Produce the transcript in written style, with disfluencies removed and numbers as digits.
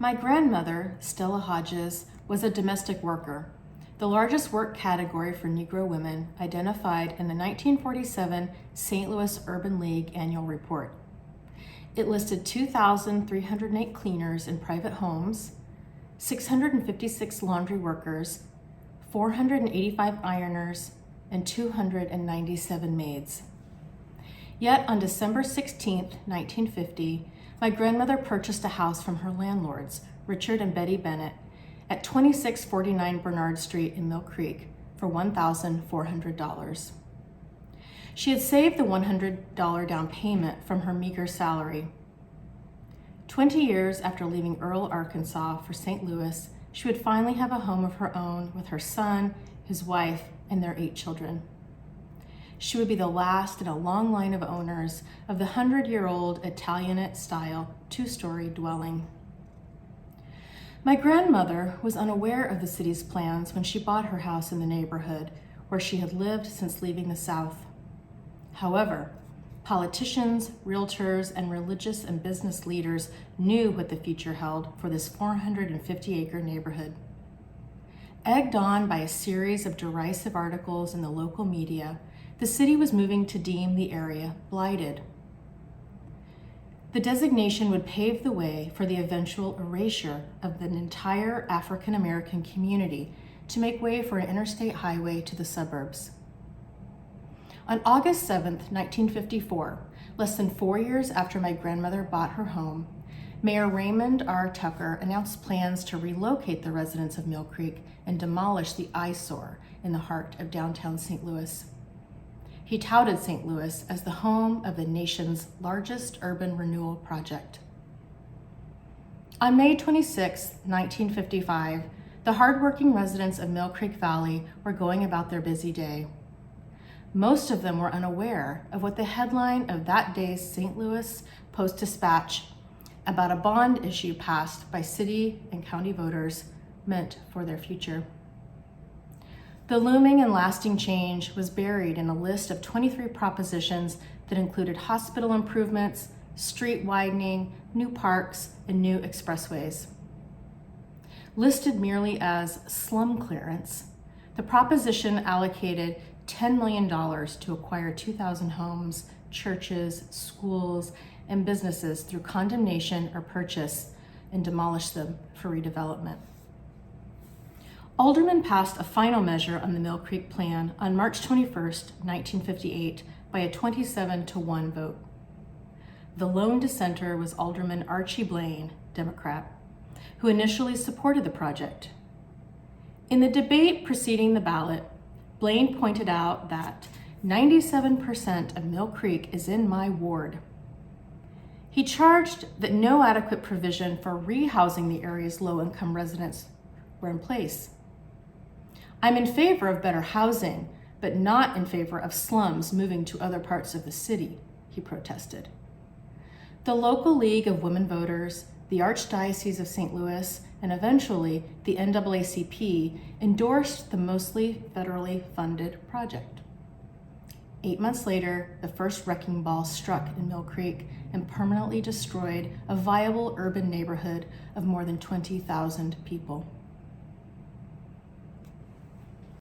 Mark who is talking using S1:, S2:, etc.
S1: My grandmother, Stella Hodges, was a domestic worker, the largest work category for Negro women identified in the 1947 St. Louis Urban League Annual Report. It listed 2,308 cleaners in private homes, 656 laundry workers, 485 ironers, and 297 maids. Yet on December 16, 1950, my grandmother purchased a house from her landlords, Richard and Betty Bennett, at 2649 Bernard Street in Mill Creek for $1,400. She had saved the $100 down payment from her meager salary. 20 years after leaving Earle, Arkansas for St. Louis, she would finally have a home of her own with her son, his wife, and their 8 children. She would be the last in a long line of owners of the 100-year-old Italianate-style 2-story dwelling. My grandmother was unaware of the city's plans when she bought her house in the neighborhood where she had lived since leaving the South. However, politicians, realtors, and religious and business leaders knew what the future held for this 450-acre neighborhood. Egged on by a series of derisive articles in the local media, the city was moving to deem the area blighted. The designation would pave the way for the eventual erasure of an entire African American community to make way for an interstate highway to the suburbs. On August 7, 1954, less than 4 years after my grandmother bought her home, Mayor Raymond R. Tucker announced plans to relocate the residents of Mill Creek and demolish the eyesore in the heart of downtown St. Louis. He touted St. Louis as the home of the nation's largest urban renewal project. On May 26, 1955, the hardworking residents of Mill Creek Valley were going about their busy day. Most of them were unaware of what the headline of that day's St. Louis Post-Dispatch about a bond issue passed by city and county voters meant for their future. The looming and lasting change was buried in a list of 23 propositions that included hospital improvements, street widening, new parks, and new expressways. Listed merely as slum clearance, the proposition allocated $10 million to acquire 2,000 homes, churches, schools, and businesses through condemnation or purchase and demolish them for redevelopment. Aldermen passed a final measure on the Mill Creek Plan on March 21, 1958, by a 27-1 vote. The lone dissenter was Alderman Archie Blaine, Democrat, who initially supported the project. In the debate preceding the ballot, Blaine pointed out that 97% of Mill Creek is in my ward. He charged that no adequate provision for rehousing the area's low-income residents were in place. I'm in favor of better housing, but not in favor of slums moving to other parts of the city, he protested. The local League of Women Voters, the Archdiocese of St. Louis, and eventually the NAACP endorsed the mostly federally funded project. 8 months later, the first wrecking ball struck in Mill Creek and permanently destroyed a viable urban neighborhood of more than 20,000 people.